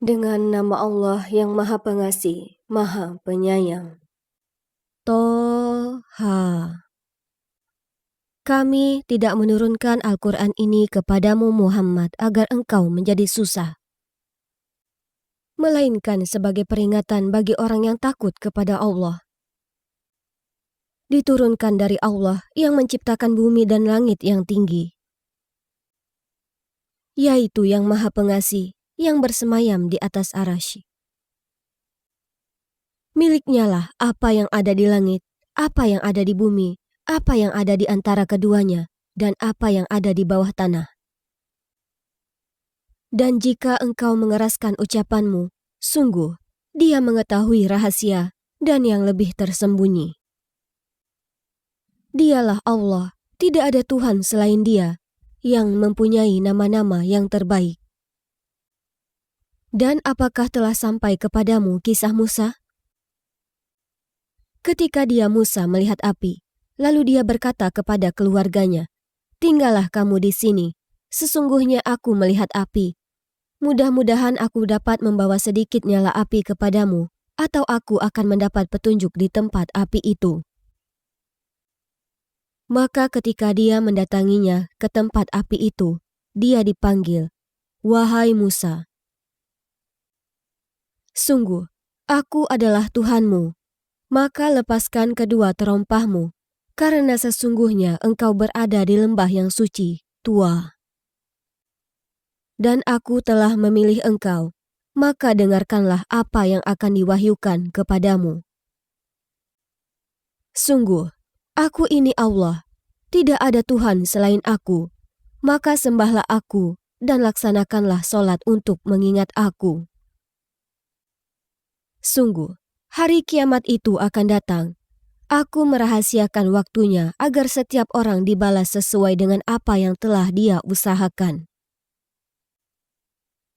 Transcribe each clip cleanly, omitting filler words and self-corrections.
Dengan nama Allah yang Maha Pengasih, Maha Penyayang. Toha. Kami tidak menurunkan Al-Quran ini kepadamu Muhammad agar engkau menjadi susah, melainkan sebagai peringatan bagi orang yang takut kepada Allah. Diturunkan dari Allah yang menciptakan bumi dan langit yang tinggi, yaitu yang Maha Pengasih, yang bersemayam di atas arasy. Miliknya lah apa yang ada di langit, apa yang ada di bumi, apa yang ada di antara keduanya, dan apa yang ada di bawah tanah. Dan jika engkau mengeraskan ucapanmu, sungguh, Dia mengetahui rahasia dan yang lebih tersembunyi. Dialah Allah, tidak ada Tuhan selain Dia, yang mempunyai nama-nama yang terbaik. Dan apakah telah sampai kepadamu kisah Musa? Ketika Musa melihat api, lalu dia berkata kepada keluarganya, "Tinggallah kamu di sini, sesungguhnya aku melihat api. Mudah-mudahan aku dapat membawa sedikit nyala api kepadamu, atau aku akan mendapat petunjuk di tempat api itu." Maka ketika dia mendatanginya ke tempat api itu, dia dipanggil, "Wahai Musa, sungguh, aku adalah Tuhanmu, maka lepaskan kedua terompahmu, karena sesungguhnya engkau berada di lembah yang suci, tua. Dan aku telah memilih engkau, maka dengarkanlah apa yang akan diwahyukan kepadamu. Sungguh, aku ini Allah, tidak ada Tuhan selain aku, maka sembahlah aku dan laksanakanlah solat untuk mengingat aku. Sungguh, hari kiamat itu akan datang. Aku merahasiakan waktunya agar setiap orang dibalas sesuai dengan apa yang telah dia usahakan.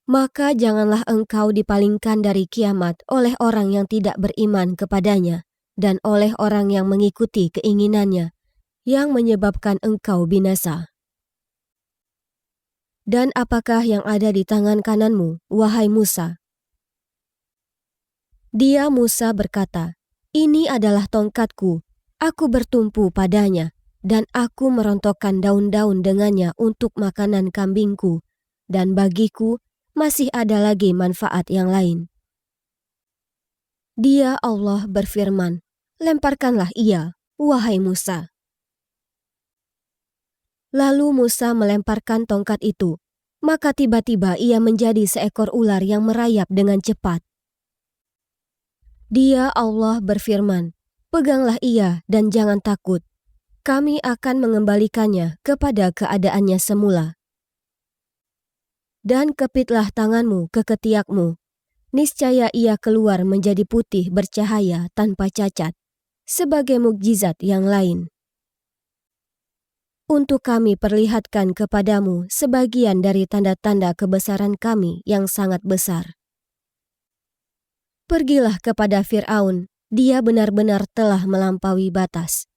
Maka janganlah engkau dipalingkan dari kiamat oleh orang yang tidak beriman kepadanya dan oleh orang yang mengikuti keinginannya, yang menyebabkan engkau binasa. Dan apakah yang ada di tangan kananmu, wahai Musa? Dia Musa berkata, "Ini adalah tongkatku, aku bertumpu padanya, dan aku merontokkan daun-daun dengannya untuk makanan kambingku, dan bagiku masih ada lagi manfaat yang lain." Dia Allah berfirman, "Lemparkanlah ia, wahai Musa." Lalu Musa melemparkan tongkat itu, maka tiba-tiba ia menjadi seekor ular yang merayap dengan cepat. Dia Allah berfirman, "Peganglah ia dan jangan takut. Kami akan mengembalikannya kepada keadaannya semula. Dan kepitlah tanganmu ke ketiakmu. Niscaya ia keluar menjadi putih bercahaya tanpa cacat, sebagai mukjizat yang lain. Untuk kami perlihatkan kepadamu sebagian dari tanda-tanda kebesaran kami yang sangat besar. Pergilah kepada Fir'aun, dia benar-benar telah melampaui batas."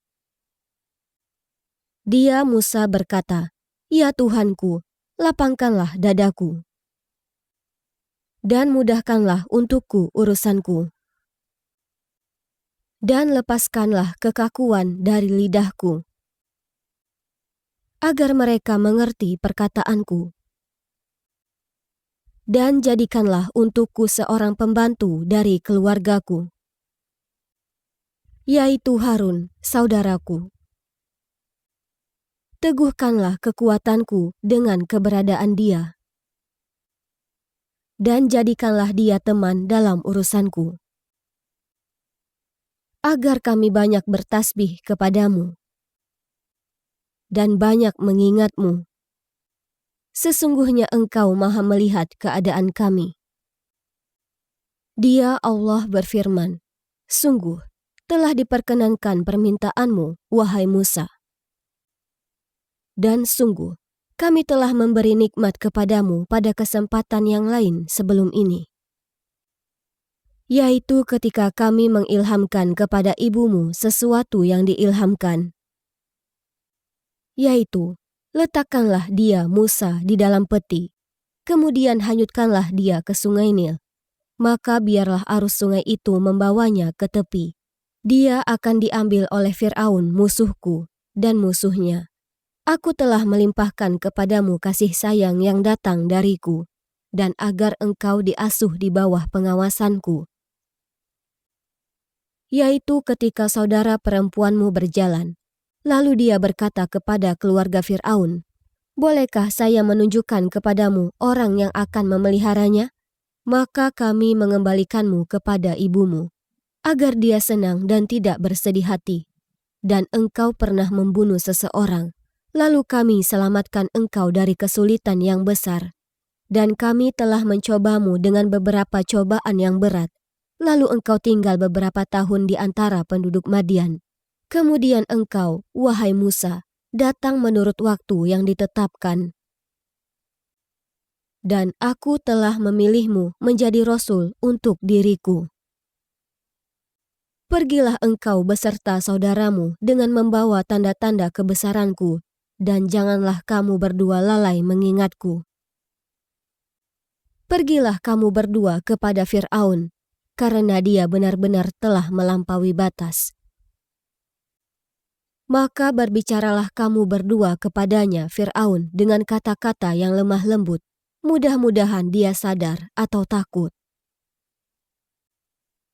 Dia Musa berkata, "Ya Tuhanku, lapangkanlah dadaku, dan mudahkanlah untukku urusanku, dan lepaskanlah kekakuan dari lidahku, agar mereka mengerti perkataanku. Dan jadikanlah untukku seorang pembantu dari keluargaku, yaitu Harun, saudaraku. Teguhkanlah kekuatanku dengan keberadaan dia, dan jadikanlah dia teman dalam urusanku, agar kami banyak bertasbih kepadamu dan banyak mengingatmu. Sesungguhnya engkau maha melihat keadaan kami." Dia Allah berfirman, "Sungguh, telah diperkenankan permintaanmu, wahai Musa. Dan sungguh, kami telah memberi nikmat kepadamu pada kesempatan yang lain sebelum ini, yaitu ketika kami mengilhamkan kepada ibumu sesuatu yang diilhamkan, yaitu letakkanlah dia Musa di dalam peti, kemudian hanyutkanlah dia ke sungai Nil. Maka biarlah arus sungai itu membawanya ke tepi. Dia akan diambil oleh Fir'aun musuhku dan musuhnya. Aku telah melimpahkan kepadamu kasih sayang yang datang dariku, dan agar engkau diasuh di bawah pengawasanku. Yaitu ketika saudara perempuanmu berjalan. Lalu dia berkata kepada keluarga Fir'aun, "Bolehkah saya menunjukkan kepadamu orang yang akan memeliharanya? Maka kami mengembalikanmu kepada ibumu, agar dia senang dan tidak bersedih hati. Dan engkau pernah membunuh seseorang, lalu kami selamatkan engkau dari kesulitan yang besar. Dan kami telah mencobamu dengan beberapa cobaan yang berat, lalu engkau tinggal beberapa tahun di antara penduduk Madian. Kemudian engkau, wahai Musa, datang menurut waktu yang ditetapkan. Dan aku telah memilihmu menjadi rasul untuk diriku. Pergilah engkau beserta saudaramu dengan membawa tanda-tanda kebesaranku, dan janganlah kamu berdua lalai mengingatku. Pergilah kamu berdua kepada Fir'aun, karena dia benar-benar telah melampaui batas. Maka berbicaralah kamu berdua kepadanya, Fir'aun, dengan kata-kata yang lemah lembut. Mudah-mudahan dia sadar atau takut."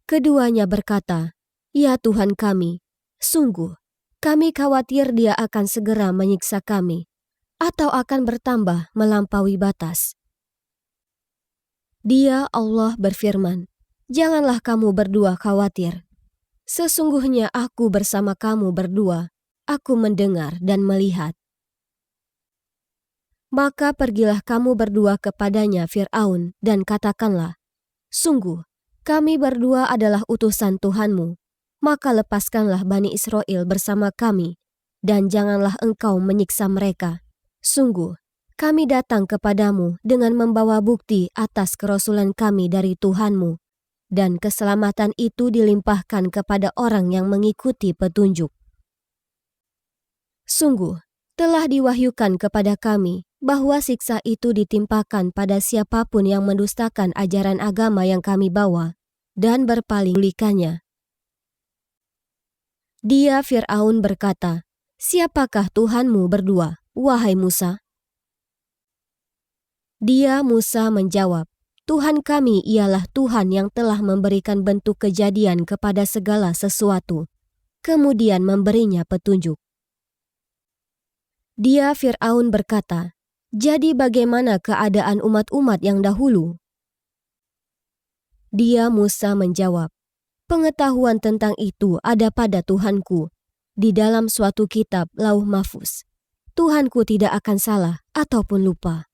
Keduanya berkata, "Ya Tuhan kami, sungguh, kami khawatir dia akan segera menyiksa kami, atau akan bertambah melampaui batas." Dia, Allah, berfirman, "Janganlah kamu berdua khawatir. Sesungguhnya aku bersama kamu berdua. Aku mendengar dan melihat." Maka pergilah kamu berdua kepadanya, Fir'aun, dan katakanlah, "Sungguh, kami berdua adalah utusan Tuhanmu. Maka lepaskanlah Bani Israel bersama kami, dan janganlah engkau menyiksa mereka. Sungguh, kami datang kepadamu dengan membawa bukti atas kerasulan kami dari Tuhanmu, dan keselamatan itu dilimpahkan kepada orang yang mengikuti petunjuk. Sungguh, telah diwahyukan kepada kami bahwa siksa itu ditimpakan pada siapapun yang mendustakan ajaran agama yang kami bawa dan berpaling-palikannya." Dia, Fir'aun, berkata, "Siapakah Tuhanmu berdua, wahai Musa?" Dia, Musa, menjawab, "Tuhan kami ialah Tuhan yang telah memberikan bentuk kejadian kepada segala sesuatu, kemudian memberinya petunjuk." Dia, Fir'aun, berkata, "Jadi bagaimana keadaan umat-umat yang dahulu?" Dia, Musa, menjawab, "Pengetahuan tentang itu ada pada Tuhanku, di dalam suatu kitab Lauh Mahfuz. Tuhanku tidak akan salah ataupun lupa."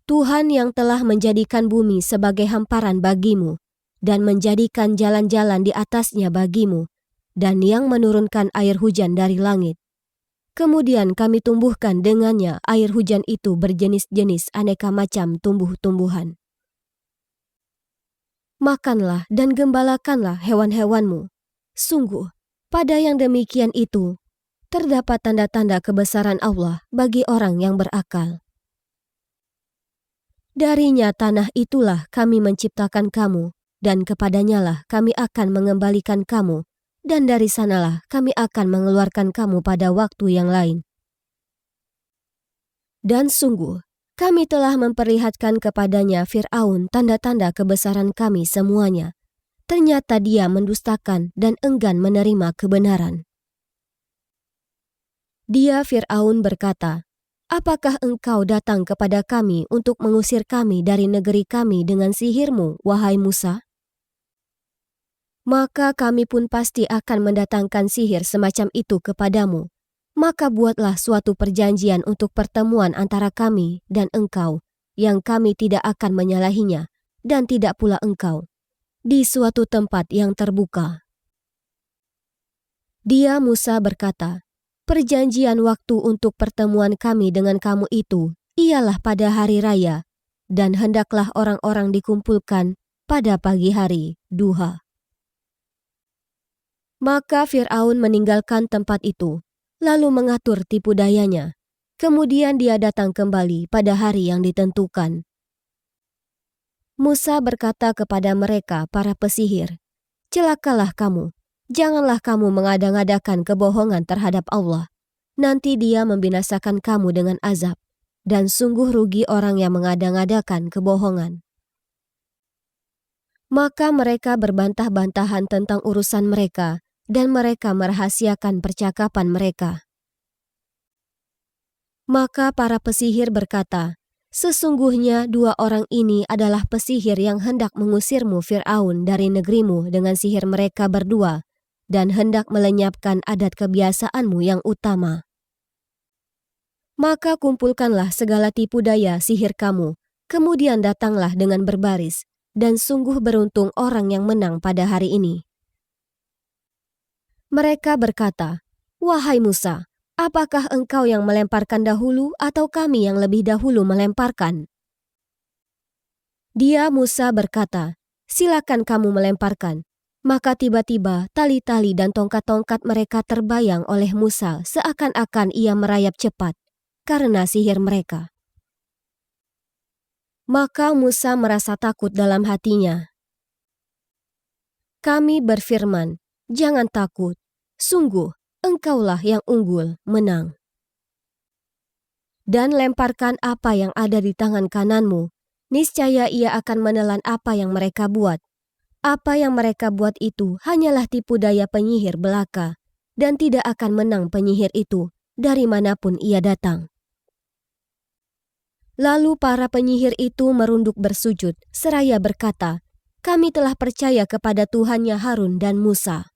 Tuhan yang telah menjadikan bumi sebagai hamparan bagimu, dan menjadikan jalan-jalan di atasnya bagimu, dan yang menurunkan air hujan dari langit. Kemudian kami tumbuhkan dengannya air hujan itu berjenis-jenis aneka macam tumbuh-tumbuhan. Makanlah dan gembalakanlah hewan-hewanmu. Sungguh, pada yang demikian itu, terdapat tanda-tanda kebesaran Allah bagi orang yang berakal. Darinya tanah itulah kami menciptakan kamu, dan kepadanyalah kami akan mengembalikan kamu, dan dari sanalah kami akan mengeluarkan kamu pada waktu yang lain. Dan sungguh, kami telah memperlihatkan kepadanya, Fir'aun, tanda-tanda kebesaran kami semuanya. Ternyata dia mendustakan dan enggan menerima kebenaran. Dia, Fir'aun, berkata, "Apakah engkau datang kepada kami untuk mengusir kami dari negeri kami dengan sihirmu, wahai Musa? Maka kami pun pasti akan mendatangkan sihir semacam itu kepadamu. Maka buatlah suatu perjanjian untuk pertemuan antara kami dan engkau, yang kami tidak akan menyalahinya, dan tidak pula engkau, di suatu tempat yang terbuka." Dia, Musa, berkata, "Perjanjian waktu untuk pertemuan kami dengan kamu itu ialah pada hari raya, dan hendaklah orang-orang dikumpulkan pada pagi hari, duha." Maka Fir'aun meninggalkan tempat itu, lalu mengatur tipu dayanya. Kemudian dia datang kembali pada hari yang ditentukan. Musa berkata kepada mereka, para pesihir, "Celakalah kamu, janganlah kamu mengada-ngadakan kebohongan terhadap Allah. Nanti dia membinasakan kamu dengan azab, dan sungguh rugi orang yang mengada-ngadakan kebohongan." Maka mereka berbantah-bantahan tentang urusan mereka, dan mereka merahasiakan percakapan mereka. Maka para pesihir berkata, "Sesungguhnya dua orang ini adalah pesihir yang hendak mengusirmu Fir'aun dari negerimu dengan sihir mereka berdua, dan hendak melenyapkan adat kebiasaanmu yang utama. Maka kumpulkanlah segala tipu daya sihir kamu, kemudian datanglah dengan berbaris, dan sungguh beruntung orang yang menang pada hari ini." Mereka berkata, "Wahai Musa, apakah engkau yang melemparkan dahulu atau kami yang lebih dahulu melemparkan?" Dia Musa berkata, "Silakan kamu melemparkan." Maka tiba-tiba tali-tali dan tongkat-tongkat mereka terbayang oleh Musa seakan-akan ia merayap cepat karena sihir mereka. Maka Musa merasa takut dalam hatinya. Kami berfirman, "Jangan takut, sungguh engkaulah yang unggul menang. Dan lemparkan apa yang ada di tangan kananmu, niscaya ia akan menelan apa yang mereka buat. Apa yang mereka buat itu hanyalah tipu daya penyihir belaka, dan tidak akan menang penyihir itu dari manapun ia datang." Lalu para penyihir itu merunduk bersujud, seraya berkata, "Kami telah percaya kepada Tuhannya Harun dan Musa."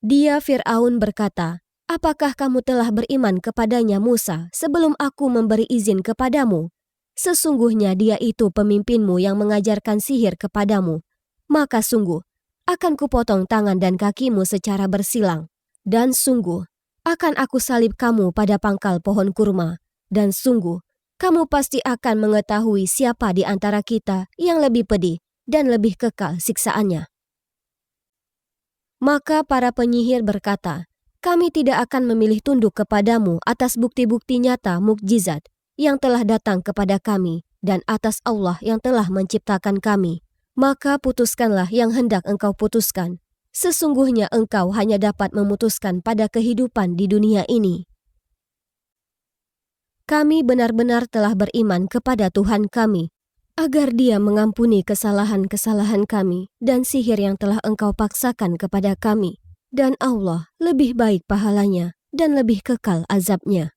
Dia Fir'aun berkata, "Apakah kamu telah beriman kepadanya Musa sebelum aku memberi izin kepadamu? Sesungguhnya dia itu pemimpinmu yang mengajarkan sihir kepadamu. Maka sungguh, akan kupotong tangan dan kakimu secara bersilang. Dan sungguh, akan aku salib kamu pada pangkal pohon kurma. Dan sungguh, kamu pasti akan mengetahui siapa di antara kita yang lebih pedih dan lebih kekal siksaannya." Maka para penyihir berkata, "Kami tidak akan memilih tunduk kepadamu atas bukti-bukti nyata mukjizat yang telah datang kepada kami dan atas Allah yang telah menciptakan kami. Maka putuskanlah yang hendak engkau putuskan. Sesungguhnya engkau hanya dapat memutuskan pada kehidupan di dunia ini. Kami benar-benar telah beriman kepada Tuhan kami, agar Dia mengampuni kesalahan-kesalahan kami dan sihir yang telah engkau paksakan kepada kami, dan Allah lebih baik pahalanya dan lebih kekal azabnya.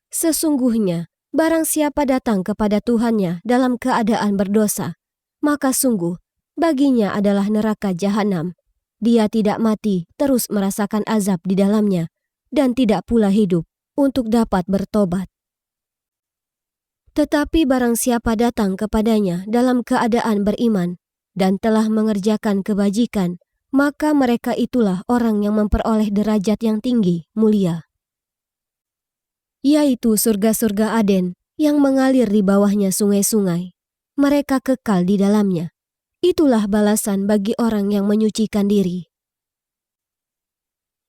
Sesungguhnya, barang siapa datang kepada Tuhannya dalam keadaan berdosa, maka sungguh baginya adalah neraka jahanam. Dia tidak mati terus merasakan azab di dalamnya, dan tidak pula hidup untuk dapat bertobat. Tetapi barang siapa datang kepadanya dalam keadaan beriman dan telah mengerjakan kebajikan, maka mereka itulah orang yang memperoleh derajat yang tinggi, mulia, yaitu surga-surga Aden yang mengalir di bawahnya sungai-sungai. Mereka kekal di dalamnya. Itulah balasan bagi orang yang menyucikan diri.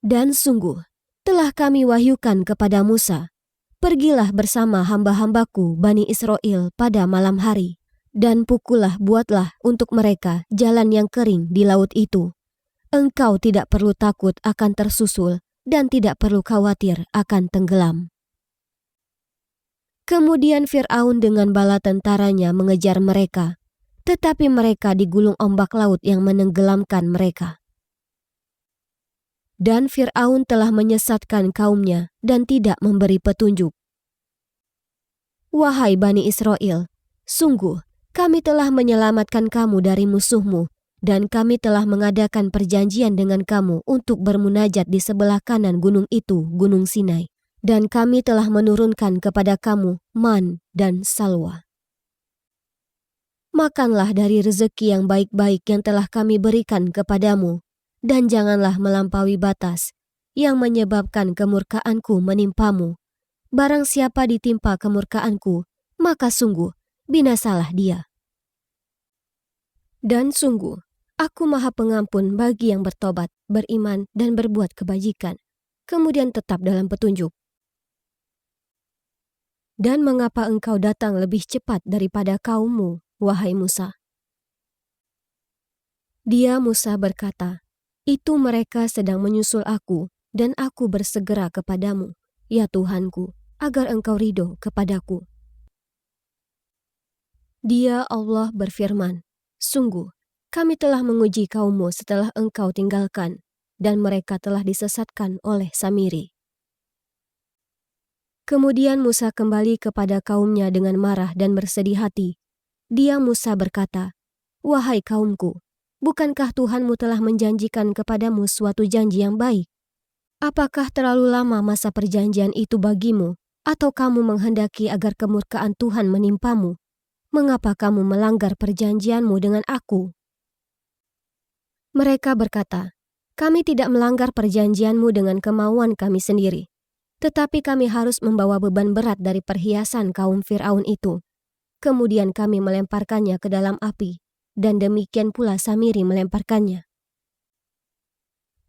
Dan sungguh, telah kami wahyukan kepada Musa, "Pergilah bersama hamba-hambaku Bani Israel pada malam hari, dan buatlah untuk mereka jalan yang kering di laut itu. Engkau tidak perlu takut akan tersusul, dan tidak perlu khawatir akan tenggelam." Kemudian Fir'aun dengan bala tentaranya mengejar mereka, tetapi mereka digulung ombak laut yang menenggelamkan mereka. Dan Fir'aun telah menyesatkan kaumnya dan tidak memberi petunjuk. "Wahai Bani Israel, sungguh kami telah menyelamatkan kamu dari musuhmu, dan kami telah mengadakan perjanjian dengan kamu untuk bermunajat di sebelah kanan gunung itu, Gunung Sinai. Dan kami telah menurunkan kepada kamu man dan salwa. Makanlah dari rezeki yang baik-baik yang telah kami berikan kepadamu, dan janganlah melampaui batas, yang menyebabkan kemurkaanku menimpamu. Barang siapa ditimpa kemurkaanku, maka sungguh binasalah dia. Dan sungguh, aku Maha Pengampun bagi yang bertobat, beriman, dan berbuat kebajikan. kemudian tetap dalam petunjuk. Dan mengapa engkau datang lebih cepat daripada kaummu, wahai Musa? Dia Musa berkata, itu mereka sedang menyusul aku, dan aku bersegera kepadamu, ya Tuhanku, agar engkau ridho kepadaku. Dia Allah berfirman, sungguh, kami telah menguji kaummu setelah engkau tinggalkan, dan mereka telah disesatkan oleh Samiri. Kemudian Musa kembali kepada kaumnya dengan marah dan bersedih hati. Dia Musa berkata, wahai kaumku, bukankah Tuhanmu telah menjanjikan kepadamu suatu janji yang baik? Apakah terlalu lama masa perjanjian itu bagimu, atau kamu menghendaki agar kemurkaan Tuhan menimpamu? Mengapa kamu melanggar perjanjianmu dengan aku? Mereka berkata, kami tidak melanggar perjanjianmu dengan kemauan kami sendiri, tetapi kami harus membawa beban berat dari perhiasan kaum Fir'aun itu. Kemudian kami melemparkannya ke dalam api, dan demikian pula Samiri melemparkannya.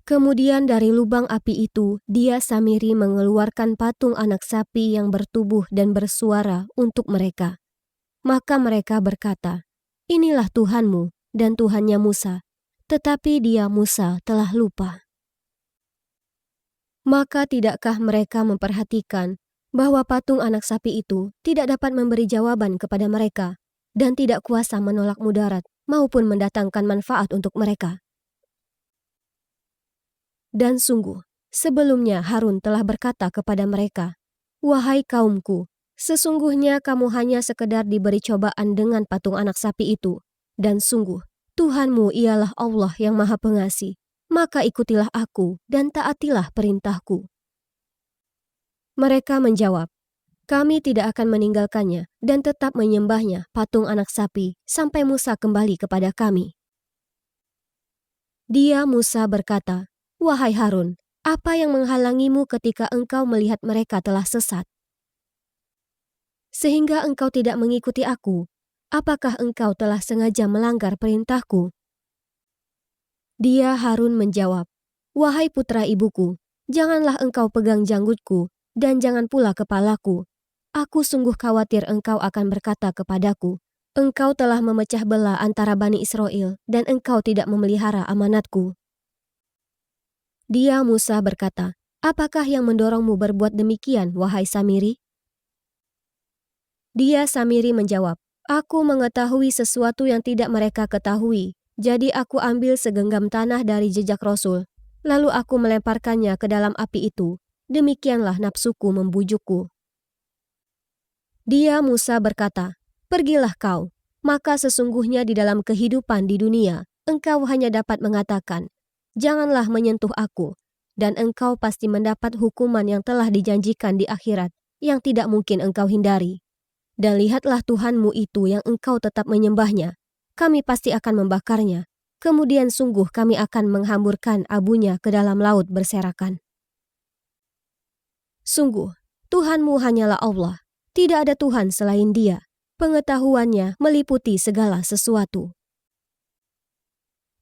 Kemudian dari lubang api itu, dia Samiri mengeluarkan patung anak sapi yang bertubuh dan bersuara untuk mereka. Maka mereka berkata, inilah Tuhanmu dan Tuhannya Musa, tetapi dia Musa telah lupa. Maka tidakkah mereka memperhatikan bahwa patung anak sapi itu tidak dapat memberi jawaban kepada mereka dan tidak kuasa menolak mudarat maupun mendatangkan manfaat untuk mereka? Dan sungguh, sebelumnya Harun telah berkata kepada mereka, wahai kaumku, sesungguhnya kamu hanya sekedar diberi cobaan dengan patung anak sapi itu, dan sungguh, Tuhanmu ialah Allah yang Maha Pengasih. Maka ikutilah aku dan taatilah perintahku. Mereka menjawab, kami tidak akan meninggalkannya dan tetap menyembahnya patung anak sapi sampai Musa kembali kepada kami. Dia Musa berkata, wahai Harun, apa yang menghalangimu ketika engkau melihat mereka telah sesat? Sehingga engkau tidak mengikuti aku, apakah engkau telah sengaja melanggar perintahku? Dia Harun menjawab, wahai putra ibuku, janganlah engkau pegang janggutku, dan jangan pula kepalaku. Aku sungguh khawatir engkau akan berkata kepadaku, engkau telah memecah belah antara Bani Israel, dan engkau tidak memelihara amanatku. Dia Musa berkata, apakah yang mendorongmu berbuat demikian, wahai Samiri? Dia Samiri menjawab, aku mengetahui sesuatu yang tidak mereka ketahui. Jadi aku ambil segenggam tanah dari jejak Rasul, lalu aku melemparkannya ke dalam api itu. Demikianlah nafsuku membujukku. Dia Musa berkata, pergilah kau, maka sesungguhnya di dalam kehidupan di dunia, engkau hanya dapat mengatakan, janganlah menyentuh aku, dan engkau pasti mendapat hukuman yang telah dijanjikan di akhirat, yang tidak mungkin engkau hindari. Dan lihatlah Tuhanmu itu yang engkau tetap menyembahnya. Kami pasti akan membakarnya, kemudian sungguh kami akan menghamburkan abunya ke dalam laut berserakan. Sungguh, Tuhanmu hanyalah Allah, tidak ada Tuhan selain Dia, pengetahuannya meliputi segala sesuatu.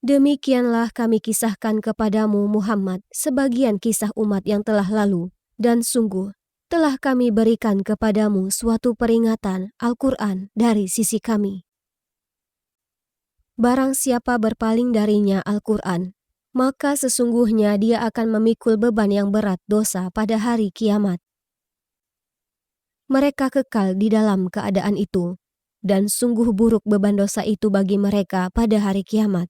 Demikianlah kami kisahkan kepadamu Muhammad sebagian kisah umat yang telah lalu, dan sungguh, telah kami berikan kepadamu suatu peringatan Al-Quran dari sisi kami. Barang siapa berpaling darinya Al-Quran, maka sesungguhnya dia akan memikul beban yang berat dosa pada hari kiamat. Mereka kekal di dalam keadaan itu, dan sungguh buruk beban dosa itu bagi mereka pada hari kiamat.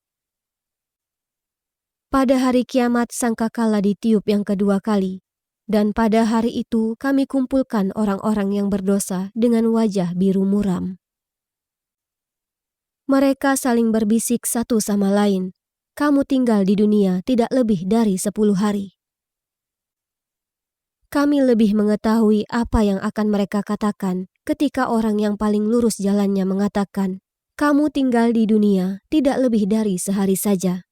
Pada hari kiamat sangkakala ditiup yang kedua kali, dan pada hari itu kami kumpulkan orang-orang yang berdosa dengan wajah biru muram. Mereka saling berbisik satu sama lain, kamu tinggal di dunia tidak lebih dari 10 hari. Kami lebih mengetahui apa yang akan mereka katakan ketika orang yang paling lurus jalannya mengatakan, kamu tinggal di dunia tidak lebih dari sehari saja.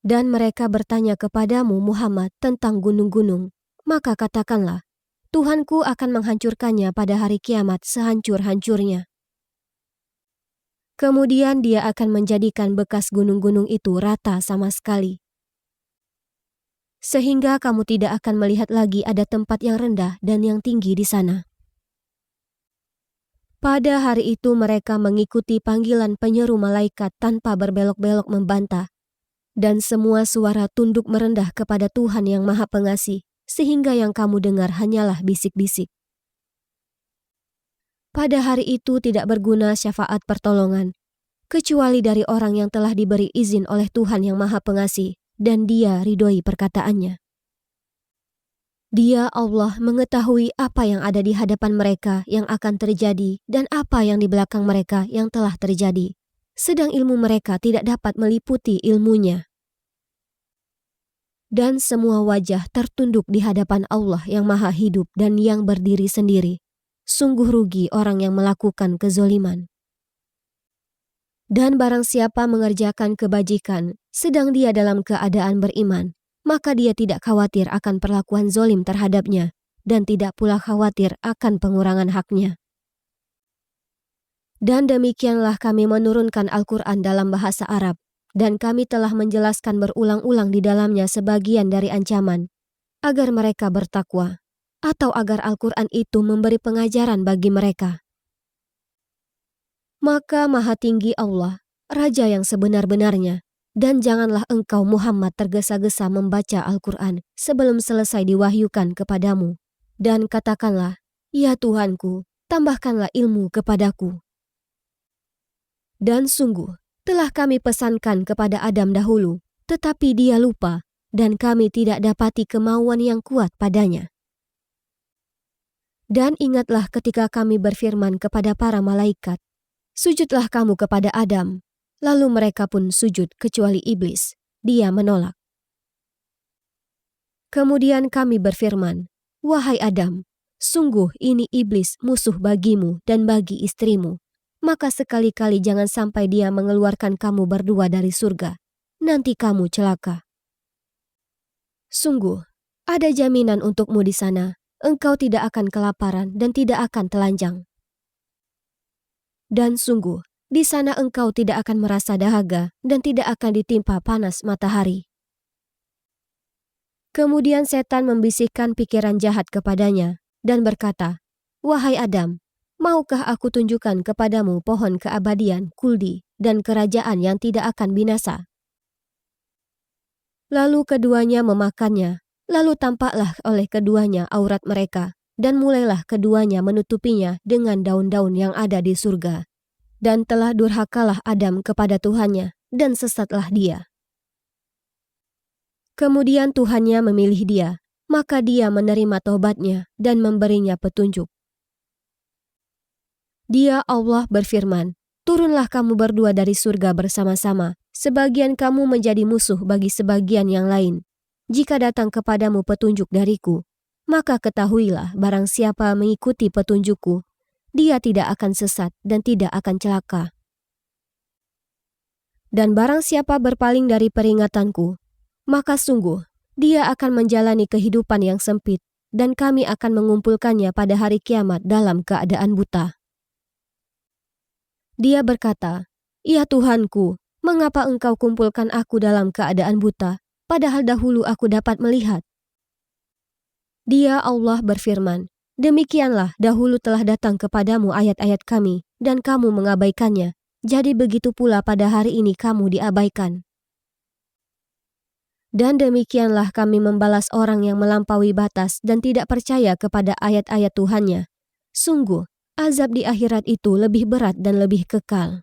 Dan mereka bertanya kepadamu Muhammad tentang gunung-gunung, maka katakanlah, Tuhanku akan menghancurkannya pada hari kiamat sehancur-hancurnya. Kemudian dia akan menjadikan bekas gunung-gunung itu rata sama sekali. sehingga kamu tidak akan melihat lagi ada tempat yang rendah dan yang tinggi di sana. Pada hari itu mereka mengikuti panggilan penyeru malaikat tanpa berbelok-belok membantah, dan semua suara tunduk merendah kepada Tuhan yang Maha Pengasih, sehingga yang kamu dengar hanyalah bisik-bisik. Pada hari itu tidak berguna syafaat pertolongan, kecuali dari orang yang telah diberi izin oleh Tuhan yang Maha Pengasih, dan Dia ridhoi perkataannya. Dia Allah mengetahui apa yang ada di hadapan mereka yang akan terjadi dan apa yang di belakang mereka yang telah terjadi, sedang ilmu mereka tidak dapat meliputi ilmunya. Dan semua wajah tertunduk di hadapan Allah yang Maha Hidup dan yang berdiri sendiri. Sungguh rugi orang yang melakukan kezoliman. Dan barang siapa mengerjakan kebajikan, sedang dia dalam keadaan beriman, maka dia tidak khawatir akan perlakuan zolim terhadapnya, dan tidak pula khawatir akan pengurangan haknya. Dan demikianlah kami menurunkan Al-Quran dalam bahasa Arab, dan kami telah menjelaskan berulang-ulang di dalamnya sebagian dari ancaman, agar mereka bertakwa, atau agar Al-Quran itu memberi pengajaran bagi mereka. Maka Maha Tinggi Allah, Raja yang sebenar-benarnya, dan janganlah engkau Muhammad tergesa-gesa membaca Al-Quran sebelum selesai diwahyukan kepadamu. Dan katakanlah, ya Tuhanku, tambahkanlah ilmu kepadaku. Dan sungguh, telah kami pesankan kepada Adam dahulu, tetapi dia lupa, dan kami tidak dapati kemauan yang kuat padanya. Dan ingatlah ketika kami berfirman kepada para malaikat, sujudlah kamu kepada Adam. Lalu mereka pun sujud kecuali iblis. Dia menolak. Kemudian kami berfirman, wahai Adam, sungguh ini iblis musuh bagimu dan bagi istrimu. Maka sekali-kali jangan sampai dia mengeluarkan kamu berdua dari surga. Nanti kamu celaka. Sungguh, ada jaminan untukmu di sana. Engkau tidak akan kelaparan dan tidak akan telanjang. Dan sungguh, di sana engkau tidak akan merasa dahaga dan tidak akan ditimpa panas matahari. Kemudian setan membisikkan pikiran jahat kepadanya dan berkata, wahai Adam, maukah aku tunjukkan kepadamu pohon keabadian, kuldi, dan kerajaan yang tidak akan binasa? Lalu keduanya memakannya, lalu tampaklah oleh keduanya aurat mereka, dan mulailah keduanya menutupinya dengan daun-daun yang ada di surga. Dan telah durhakalah Adam kepada Tuhannya, dan sesatlah dia. Kemudian Tuhannya memilih dia, maka dia menerima taubatnya dan memberinya petunjuk. Dia Allah berfirman, turunlah kamu berdua dari surga bersama-sama, sebagian kamu menjadi musuh bagi sebagian yang lain. Jika datang kepadamu petunjuk dariku, maka ketahuilah barang siapa mengikuti petunjukku, dia tidak akan sesat dan tidak akan celaka. Dan barang siapa berpaling dari peringatanku, maka sungguh dia akan menjalani kehidupan yang sempit, dan kami akan mengumpulkannya pada hari kiamat dalam keadaan buta. Dia berkata, ya Tuhanku, mengapa engkau kumpulkan aku dalam keadaan buta, padahal dahulu aku dapat melihat? Dia Allah berfirman, demikianlah dahulu telah datang kepadamu ayat-ayat kami, dan kamu mengabaikannya. Jadi begitu pula pada hari ini kamu diabaikan. Dan demikianlah kami membalas orang yang melampaui batas dan tidak percaya kepada ayat-ayat Tuhannya. Sungguh, azab di akhirat itu lebih berat dan lebih kekal.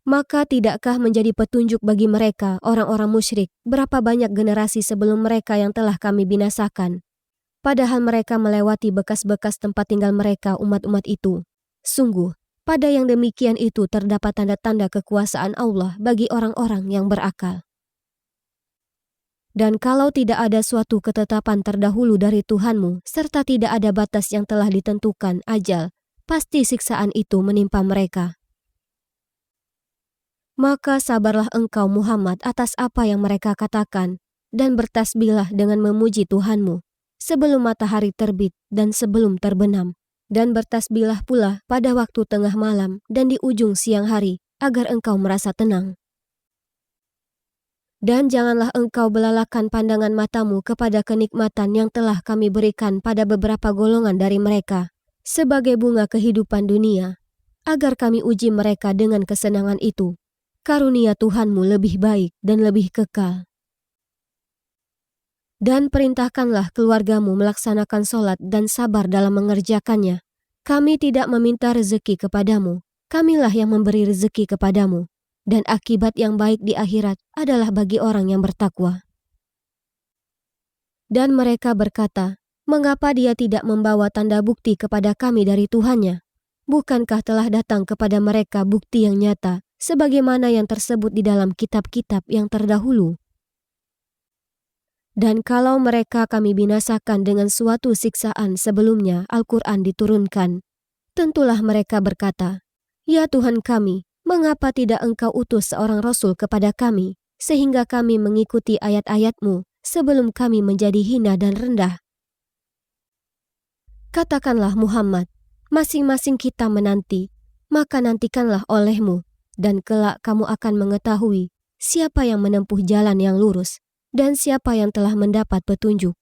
Maka tidakkah menjadi petunjuk bagi mereka, orang-orang musyrik, berapa banyak generasi sebelum mereka yang telah kami binasakan? Padahal mereka melewati bekas-bekas tempat tinggal mereka umat-umat itu. Sungguh, pada yang demikian itu terdapat tanda-tanda kekuasaan Allah bagi orang-orang yang berakal. Dan kalau tidak ada suatu ketetapan terdahulu dari Tuhanmu, serta tidak ada batas yang telah ditentukan ajal, pasti siksaan itu menimpa mereka. Maka sabarlah engkau Muhammad atas apa yang mereka katakan, dan bertasbihlah dengan memuji Tuhanmu, sebelum matahari terbit dan sebelum terbenam, dan bertasbihlah pula pada waktu tengah malam dan di ujung siang hari, agar engkau merasa tenang. Dan janganlah engkau belalakan pandangan matamu kepada kenikmatan yang telah kami berikan pada beberapa golongan dari mereka, sebagai bunga kehidupan dunia, agar kami uji mereka dengan kesenangan itu. Karunia Tuhanmu lebih baik dan lebih kekal. Dan perintahkanlah keluargamu melaksanakan sholat dan sabar dalam mengerjakannya. Kami tidak meminta rezeki kepadamu, kamilah yang memberi rezeki kepadamu. Dan akibat yang baik di akhirat adalah bagi orang yang bertakwa. Dan mereka berkata, mengapa dia tidak membawa tanda bukti kepada kami dari Tuhannya? Bukankah telah datang kepada mereka bukti yang nyata, sebagaimana yang tersebut di dalam kitab-kitab yang terdahulu? Dan kalau mereka kami binasakan dengan suatu siksaan sebelumnya Al-Quran diturunkan, tentulah mereka berkata, ya Tuhan kami, mengapa tidak engkau utus seorang Rasul kepada kami, sehingga kami mengikuti ayat-ayat-Mu sebelum kami menjadi hina dan rendah? Katakanlah Muhammad, masing-masing kita menanti, maka nantikanlah olehmu, dan kelak kamu akan mengetahui siapa yang menempuh jalan yang lurus, dan siapa yang telah mendapat petunjuk.